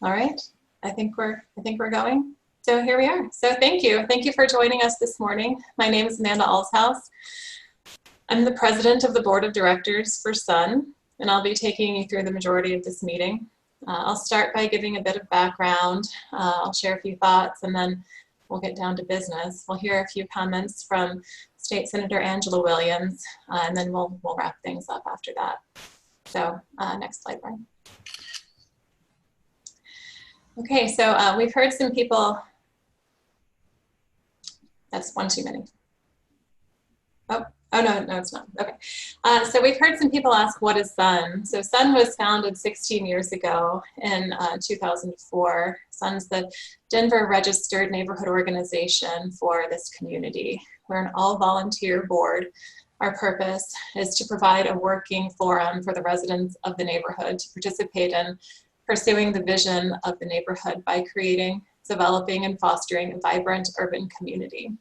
All right, I think we're going. So here we are. So thank you for joining us this morning. My name is Amanda Alshouse. I'm the president of the board of directors for SUN, and I'll be taking you through the majority of this meeting. I'll start by giving a bit of background. I'll share a few thoughts, and then we'll get down to business. We'll hear a few comments from State Senator Angela Williams, and then we'll wrap things up after that. So next slide, Brian. Okay, so we've heard some people, that's one too many. Oh no, it's not, okay. So we've heard some people ask, what is SUN? So SUN was founded 16 years ago in 2004. SUN's the Denver Registered Neighborhood Organization for this community. We're an all-volunteer board. Our purpose is to provide a working forum for the residents of the neighborhood to participate in pursuing the vision of the neighborhood by creating, developing, and fostering a vibrant urban community.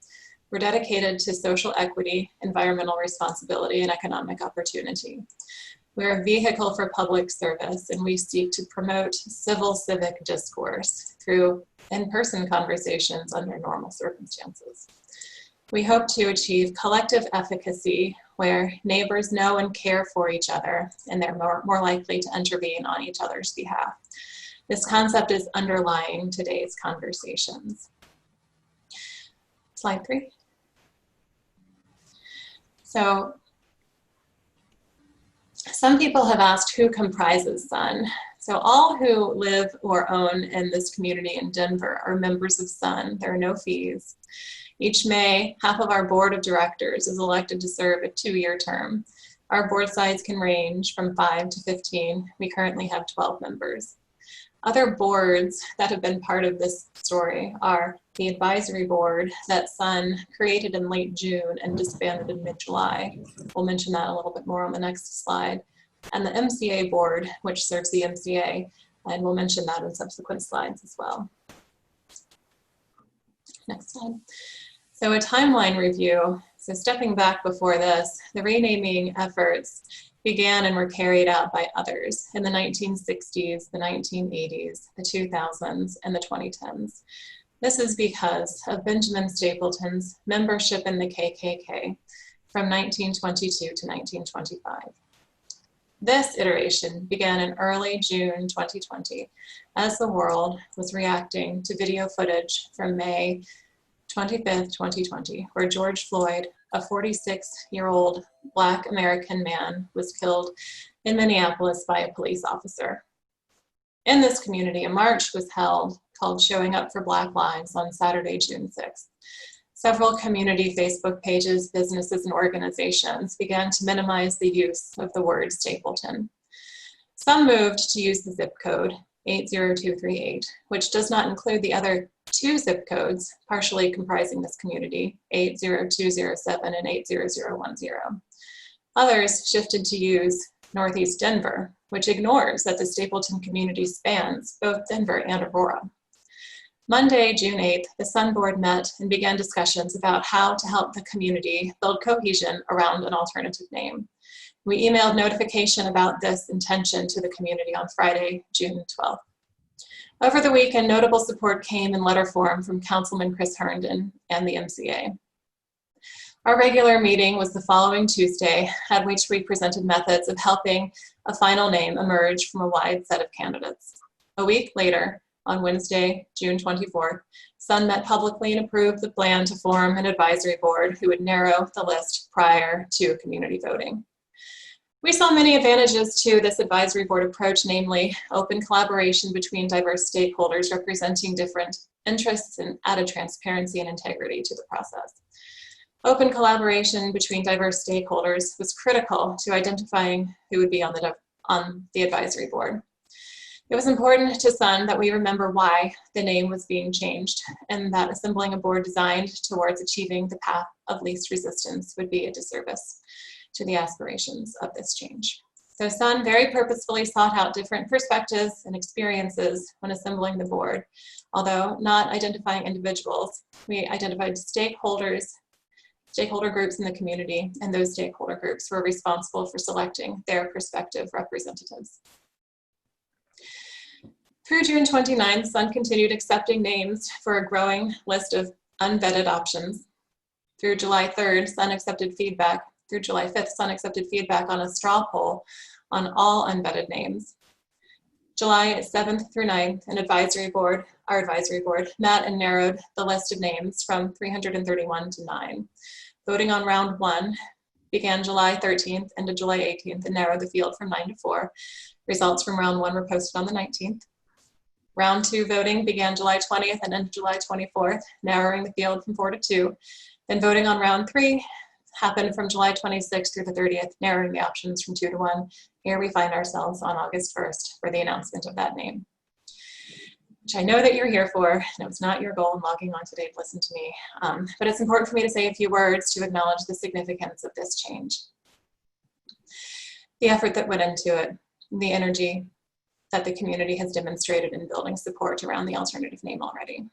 We're dedicated to social equity, environmental responsibility, and economic opportunity. We're a vehicle for public service, and we seek to promote civil civic discourse through in-person conversations under normal circumstances. We hope to achieve collective efficacy where neighbors know and care for each other, and they're more likely to intervene on each other's behalf. This concept is underlying today's conversations. Slide 3. So some people have asked who comprises SUN. So all who live or own in this community in Denver are members of SUN. There are no fees. Each May, half of our board of directors is elected to serve a 2-year term. Our board size can range from 5 to 15. We currently have 12 members. Other boards that have been part of this story are the advisory board that SUN created in late June and disbanded in mid-July. We'll mention that a little bit more on the next slide. And the MCA board, which serves the MCA, and we'll mention that in subsequent slides as well. Next slide. So a timeline review. So stepping back before this, the renaming efforts began and were carried out by others in the 1960s, the 1980s, the 2000s, and the 2010s. This is because of Benjamin Stapleton's membership in the KKK from 1922 to 1925. This iteration began in early June 2020 as the world was reacting to video footage from May 25th, 2020, where George Floyd, a 46-year-old Black American man, was killed in Minneapolis by a police officer. In this community, a march was held called Showing Up for Black Lives on Saturday, June 6th. Several community Facebook pages, businesses, and organizations began to minimize the use of the word Stapleton. Some moved to use the zip code 80238, which does not include the other 2 zip codes partially comprising this community, 80207 and 80010. Others shifted to use Northeast Denver, which ignores that the Stapleton community spans both Denver and Aurora. Monday, June 8th, the SUN board met and began discussions about how to help the community build cohesion around an alternative name. We emailed notification about this intention to the community on Friday, June 12th. Over the weekend, notable support came in letter form from Councilman Chris Herndon and the MCA. Our regular meeting was the following Tuesday, at which we presented methods of helping a final name emerge from a wide set of candidates. A week later, on Wednesday, June 24th, SUN met publicly and approved the plan to form an advisory board who would narrow the list prior to community voting. We saw many advantages to this advisory board approach, namely open collaboration between diverse stakeholders representing different interests and added transparency and integrity to the process. Open collaboration between diverse stakeholders was critical to identifying who would be on the advisory board. It was important to SUN that we remember why the name was being changed and that assembling a board designed towards achieving the path of least resistance would be a disservice to the aspirations of this change. So SUN very purposefully sought out different perspectives and experiences when assembling the board. Although not identifying individuals, we identified stakeholder groups in the community, and those stakeholder groups were responsible for selecting their prospective representatives. Through June 29th, Sun continued accepting names for a growing list of unvetted options. Through July 3rd, Sun accepted feedback. Through July 5th, Sun accepted feedback on a straw poll on all unvetted names. July 7th through 9th, our advisory board, met and narrowed the list of names from 331 to 9. Voting on round 1 began July 13th and to July 18th and narrowed the field from 9 to 4. Results from round 1 were posted on the 19th. Round 2 voting began July 20th and ended July 24th, narrowing the field from 4 to 2. Then voting on round 3 happened from July 26th through the 30th, narrowing the options from 2 to 1. Here we find ourselves on August 1st for the announcement of that name, which I know that you're here for, and it was not your goal in logging on today to listen to me, but it's important for me to say a few words to acknowledge the significance of this change. The effort that went into it, the energy that the community has demonstrated in building support around the alternative name already.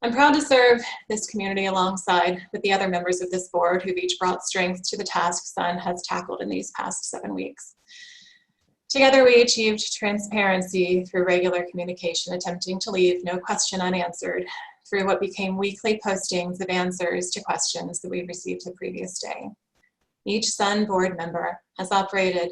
I'm proud to serve this community alongside with the other members of this board who've each brought strength to the task Sun has tackled in these past 7 weeks. Together, we achieved transparency through regular communication, attempting to leave no question unanswered through what became weekly postings of answers to questions that we received the previous day. Each Sun board member has operated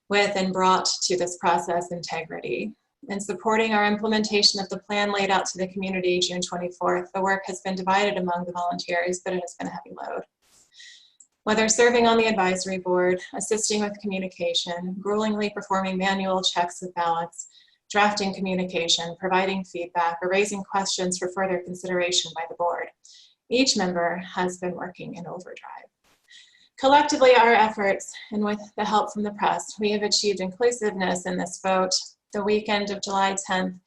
with and brought to this process integrity. In supporting our implementation of the plan laid out to the community June 24th, the work has been divided among the volunteers, but it has been a heavy load. Whether serving on the advisory board, assisting with communication, gruelingly performing manual checks of ballots, drafting communication, providing feedback, or raising questions for further consideration by the board, each member has been working in overdrive. Collectively, our efforts, and with the help from the press, we have achieved inclusiveness in this vote. The weekend of July 10th,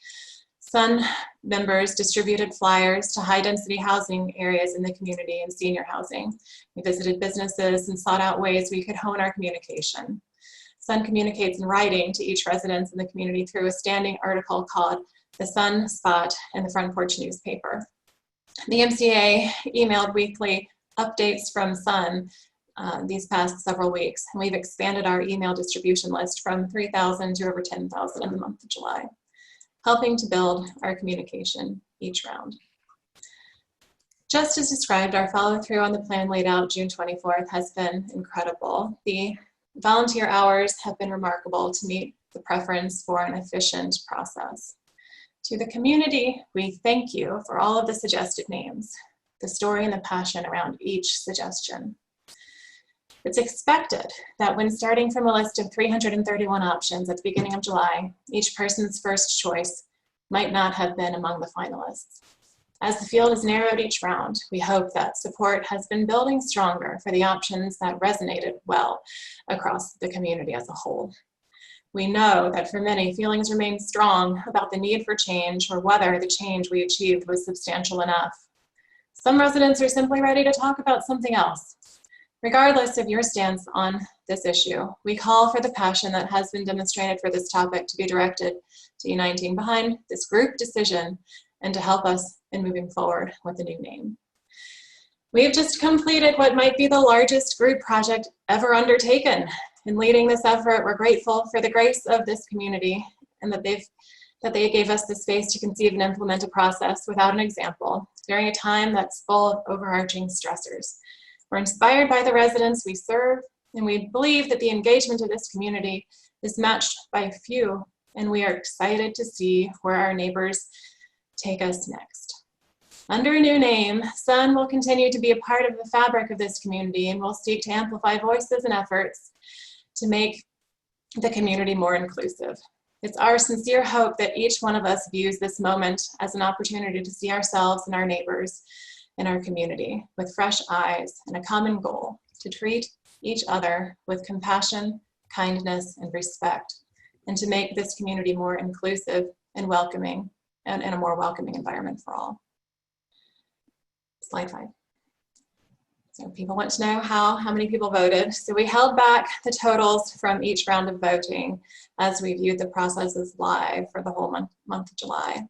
Sun members distributed flyers to high-density housing areas in the community and senior housing. We visited businesses and sought out ways we could hone our communication. Sun communicates in writing to each resident in the community through a standing article called The Sun Spot in the Front Porch newspaper. The MCA emailed weekly updates from Sun these past several weeks, and we've expanded our email distribution list from 3,000 to over 10,000 in the month of July, helping to build our communication each round. Just as described, our follow-through on the plan laid out June 24th has been incredible. The volunteer hours have been remarkable to meet the preference for an efficient process. To the community, we thank you for all of the suggested names, the story and the passion around each suggestion. It's expected that when starting from a list of 331 options at the beginning of July, each person's first choice might not have been among the finalists. As the field is narrowed each round, we hope that support has been building stronger for the options that resonated well across the community as a whole. We know that for many, feelings remain strong about the need for change or whether the change we achieved was substantial enough. Some residents are simply ready to talk about something else. Regardless of your stance on this issue, we call for the passion that has been demonstrated for this topic to be directed to uniting behind this group decision and to help us in moving forward with a new name. We have just completed what might be the largest group project ever undertaken. In leading this effort, we're grateful for the grace of this community and that they gave us the space to conceive and implement a process without an example during a time that's full of overarching stressors. We're inspired by the residents we serve, and we believe that the engagement of this community is matched by few, and we are excited to see where our neighbors take us next. Under a new name, Sun will continue to be a part of the fabric of this community and will seek to amplify voices and efforts to make the community more inclusive. It's our sincere hope that each one of us views this moment as an opportunity to see ourselves and our neighbors in our community with fresh eyes and a common goal to treat each other with compassion, kindness, and respect, and to make this community more inclusive and welcoming and in a more welcoming environment for all. Slide 5. So people want to know how many people voted. So we held back the totals from each round of voting as we viewed the processes live for the whole month of July.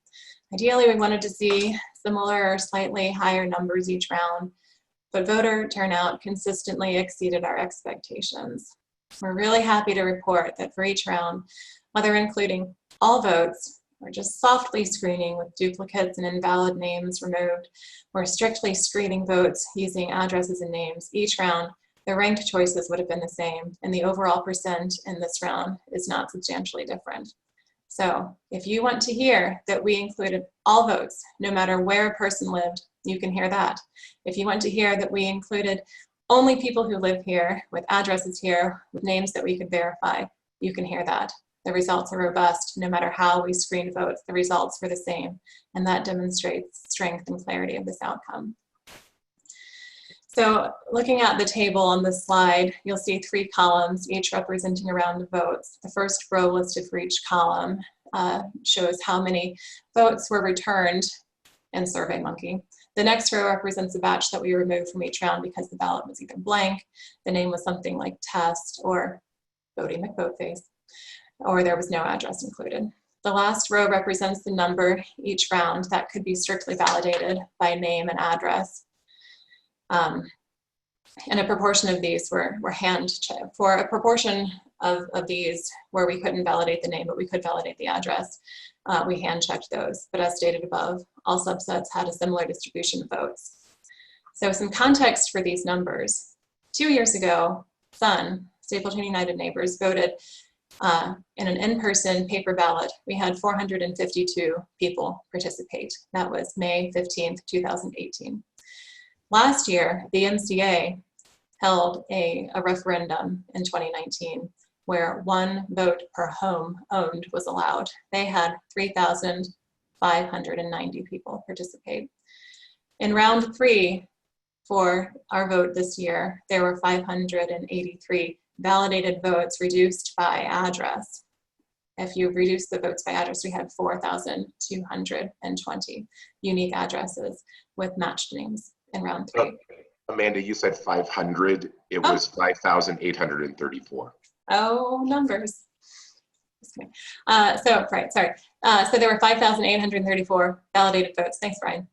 Ideally, we wanted to see similar or slightly higher numbers each round, but voter turnout consistently exceeded our expectations. We're really happy to report that for each round, whether including all votes We're just softly screening with duplicates and invalid names removed. We're strictly screening votes using addresses and names. Each round, the ranked choices would have been the same, and the overall percent in this round is not substantially different. So if you want to hear that we included all votes, no matter where a person lived, you can hear that. If you want to hear that we included only people who live here, with addresses here, with names that we could verify, you can hear that. The results are robust. No matter how we screened votes, the results were the same, and that demonstrates strength and clarity of this outcome. So looking at the table on this slide, you'll see 3 columns, each representing a round of votes. The first row listed for each column shows how many votes were returned in SurveyMonkey. The next row represents a batch that we removed from each round because the ballot was either blank, the name was something like test or Voting McVoteface, or there was no address included. The last row represents the number each round that could be strictly validated by name and address. And a proportion of these were hand checked. For a proportion of these where we couldn't validate the name, but we could validate the address, we hand checked those. But as stated above, all subsets had a similar distribution of votes. So some context for these numbers. 2 years ago, SUN, Stapleton United Neighbors, voted in an in-person paper ballot. We had 452 people participate. That was May 15th, 2018. Last year, the MCA held a referendum in 2019 where 1 vote per home owned was allowed. They had 3,590 people participate. In round 3 for our vote this year, there were 583 validated votes reduced by address. If you reduce the votes by address, we had 4,220 unique addresses with matched names in round 3. Amanda, you said 500. It was 5,834. Oh, numbers. So there were 5,834 validated votes. Thanks, Brian.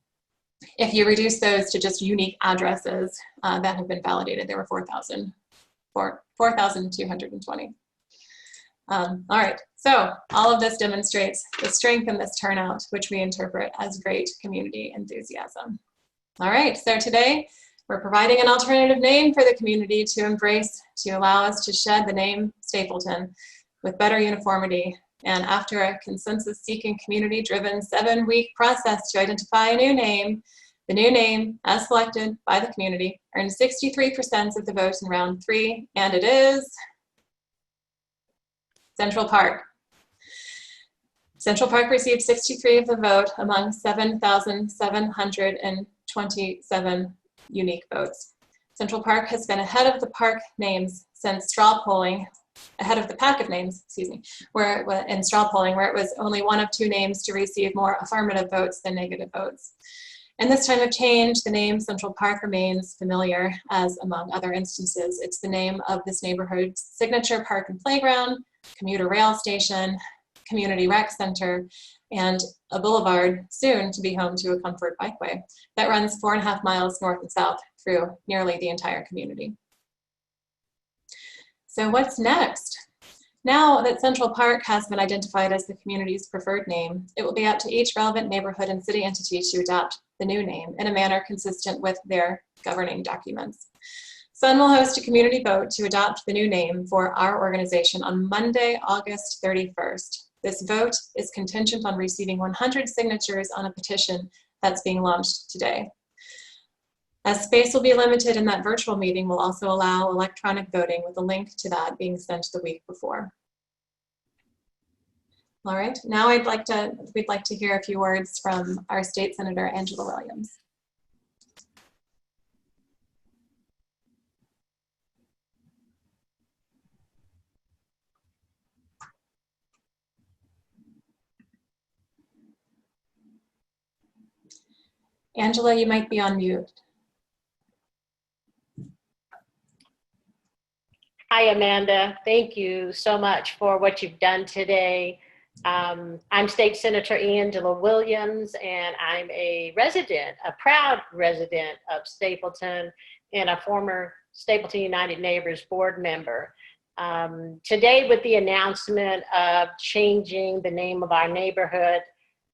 If you reduce those to just unique addresses that have been validated, there were 4,220. All right, so all of this demonstrates the strength in this turnout, which we interpret as great community enthusiasm. All right, so today we're providing an alternative name for the community to embrace to allow us to shed the name Stapleton with better uniformity. And after a consensus-seeking, community-driven 7-week process to identify a new name, the new name, as selected by the community, earned 63% of the vote in round 3, and it is Central Park. Central Park received 63 of the vote among 7,727 unique votes. Central Park has been ahead of the park names since straw polling, ahead of the pack of names, excuse me, in straw polling, where it was only 1 of 2 names to receive more affirmative votes than negative votes. In this time of change, the name Central Park remains familiar, as among other instances, it's the name of this neighborhood's signature park and playground, commuter rail station, community rec center, and a boulevard soon to be home to a comfort bikeway that runs 4.5 miles north and south through nearly the entire community. So what's next? Now that Central Park has been identified as the community's preferred name, it will be up to each relevant neighborhood and city entity to adopt the new name in a manner consistent with their governing documents. SUN will host a community vote to adopt the new name for our organization on Monday, August 31st. This vote is contingent on receiving 100 signatures on a petition that's being launched today. As space will be limited in that virtual meeting, we'll also allow electronic voting with a link to that being sent the week before. All right, now we'd like to hear a few words from our State Senator, Angela Williams. Angela, you might be on mute. Hi, Amanda. Thank you so much for what you've done today. I'm State Senator Angela Williams, and I'm a resident, a proud resident of Stapleton, and a former Stapleton United Neighbors board member. Today, with the announcement of changing the name of our neighborhood,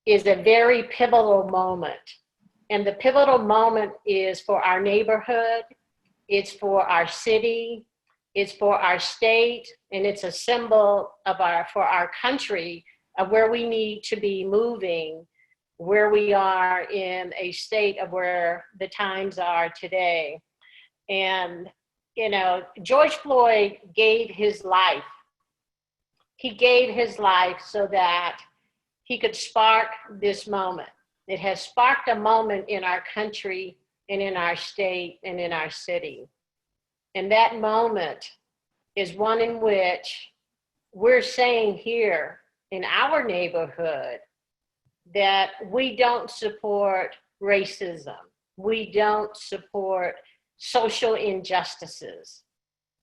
is a very pivotal moment. And the pivotal moment is for our neighborhood, it's for our city, it's for our state, and it's a symbol of for our country of where we need to be moving, where we are in a state of where the times are today. And, you know, George Floyd gave his life. He gave his life so that he could spark this moment. It has sparked a moment in our country and in our state and in our city. And that moment is one in which we're saying here in our neighborhood that we don't support racism. We don't support social injustices.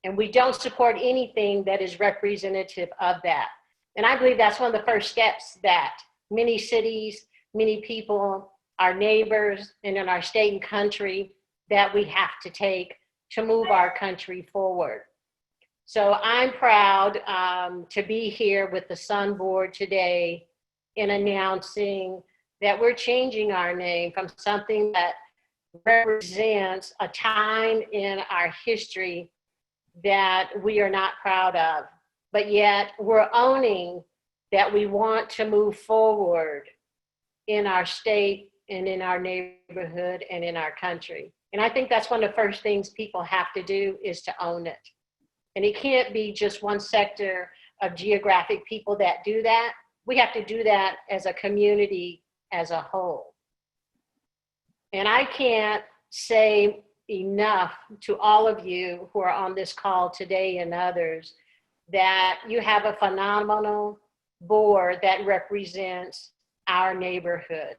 And we don't support anything that is representative of that. And I believe that's one of the first steps that many cities, many people, our neighbors, and in our state and country that we have to take to move our country forward. So I'm proud to be here with the Sun Board today in announcing that we're changing our name from something that represents a time in our history that we are not proud of, but yet we're owning that we want to move forward in our state and in our neighborhood and in our country. And I think that's one of the first things people have to do is to own it. And it can't be just one sector of geographic people that do that. We have to do that as a community as a whole. And I can't say enough to all of you who are on this call today and others that you have a phenomenal board that represents our neighborhood.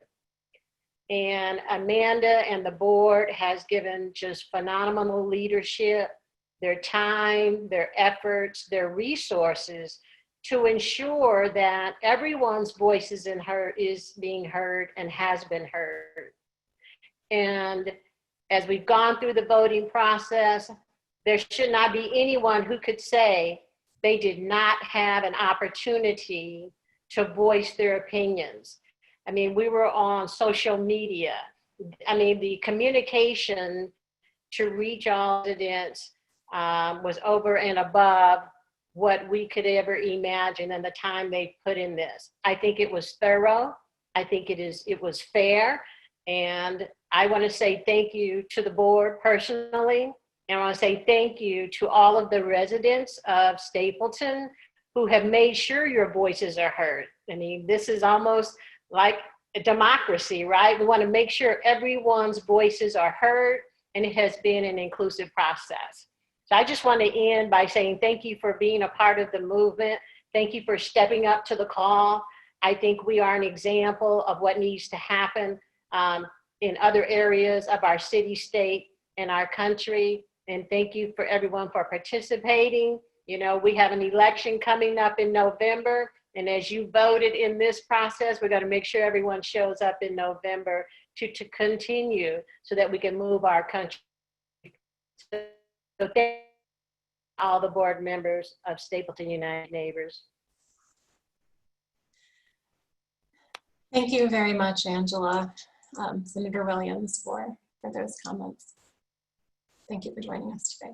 And Amanda and the board has given just phenomenal leadership, their time, their efforts, their resources to ensure that everyone's voice is being heard and has been heard. And as we've gone through the voting process, there should not be anyone who could say they did not have an opportunity to voice their opinions. I mean, we were on social media. I mean, the communication to reach all residents was over and above what we could ever imagine and the time they put in this. I think it was thorough. I think it was fair. And I want to say thank you to the board personally. And I want to say thank you to all of the residents of Stapleton who have made sure your voices are heard. I mean, this is almost like a democracy, right? We want to make sure everyone's voices are heard, and it has been an inclusive process. So I just want to end by saying thank you for being a part of the movement. Thank you for stepping up to the call. I think we are an example of what needs to happen in other areas of our city, state, and our country. And thank you for everyone for participating. You know, we have an election coming up in November. And as you voted in this process, we're going to make sure everyone shows up in November to continue so that we can move our country. So thank all the board members of Stapleton United Neighbors. Thank you very much, Angela, Senator Williams, for those comments. Thank you for joining us today.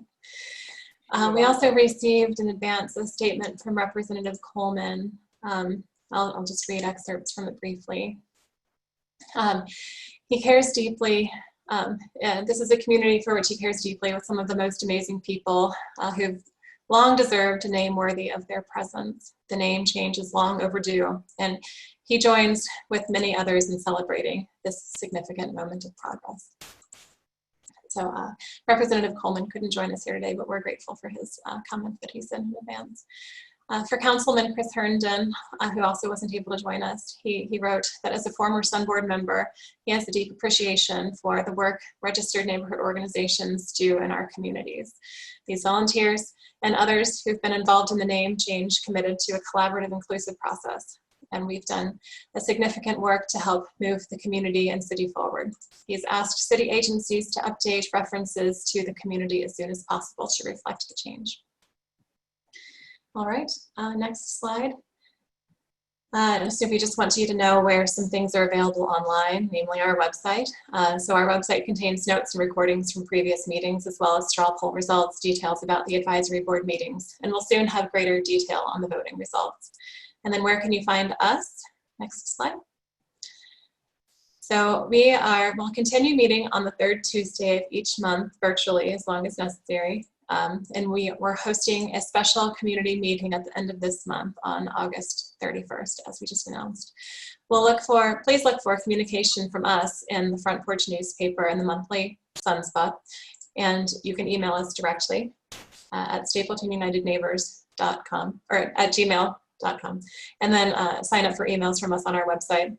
We also received in advance a statement from Representative Coleman. I'll just read excerpts from it briefly. He cares deeply. And this is a community for which he cares deeply, with some of the most amazing people who've long deserved a name worthy of their presence. The name change is long overdue, and he joins with many others in celebrating this significant moment of progress. So Representative Coleman couldn't join us here today, but we're grateful for his comment that he sent in advance. For Councilman Chris Herndon, who also wasn't able to join us, he wrote that as a former Sun Board member, he has a deep appreciation for the work registered neighborhood organizations do in our communities. These volunteers and others who've been involved in the name change committed to a collaborative, inclusive process. And we've done a significant work to help move the community and city forward. He's asked city agencies to update references to the community as soon as possible to reflect the change. All right, next slide. So we just want you to know where some things are available online, namely our website. So our website contains notes and recordings from previous meetings, as well as straw poll results, details about the advisory board meetings, and we'll soon have greater detail on the voting results. And then where can you find us? Next slide. So we'll continue meeting on the third Tuesday of each month virtually as long as necessary. And we're hosting a special community meeting at the end of this month on August 31st, as we just announced. Please look for communication from us in the Front Porch newspaper and the monthly Sunspot. And you can email us directly at stapletonunitedneighbors.com or at gmail.com. And then sign up for emails from us on our website.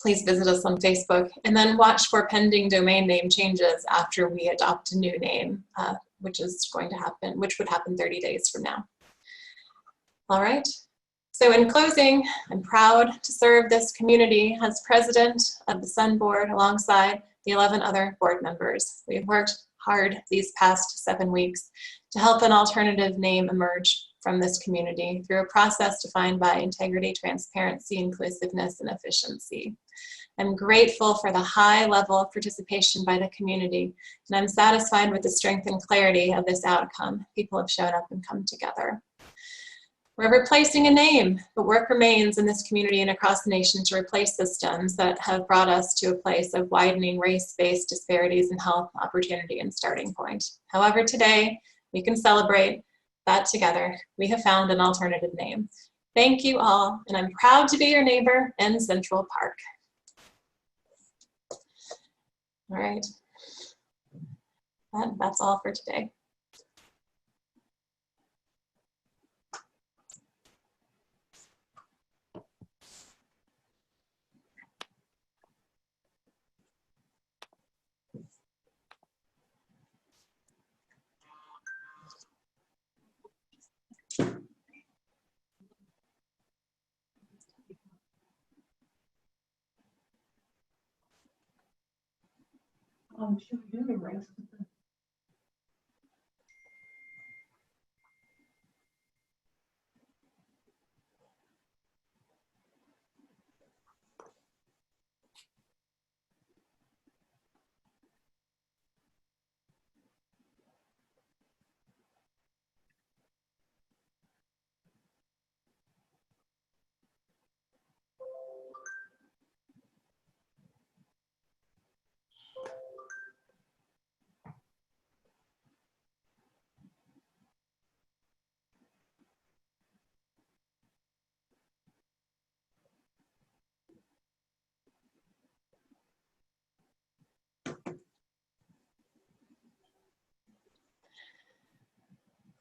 Please visit us on Facebook, and then watch for pending domain name changes after we adopt a new name, which would happen 30 days from now. All right. So in closing, I'm proud to serve this community as president of the Sun Board alongside the 11 other board members. We've worked hard these past 7 weeks to help an alternative name emerge from this community through a process defined by integrity, transparency, inclusiveness, and efficiency. I'm grateful for the high level of participation by the community, and I'm satisfied with the strength and clarity of this outcome. People have shown up and come together. We're replacing a name, but work remains in this community and across the nation to replace systems that have brought us to a place of widening race-based disparities in health, opportunity, and starting point. However, today, we can celebrate that together we have found an alternative name. Thank you all, and I'm proud to be your neighbor in Central Park. All right, that's all for today. Should we do the rest of the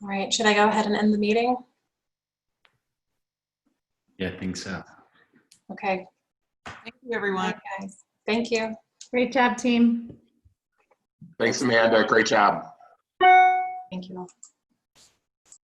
All right, should I go ahead and end the meeting? Yeah, I think so. Okay. Thank you, everyone. Bye, guys. Thank you. Great job, team. Thanks, Amanda. Great job. Thank you all.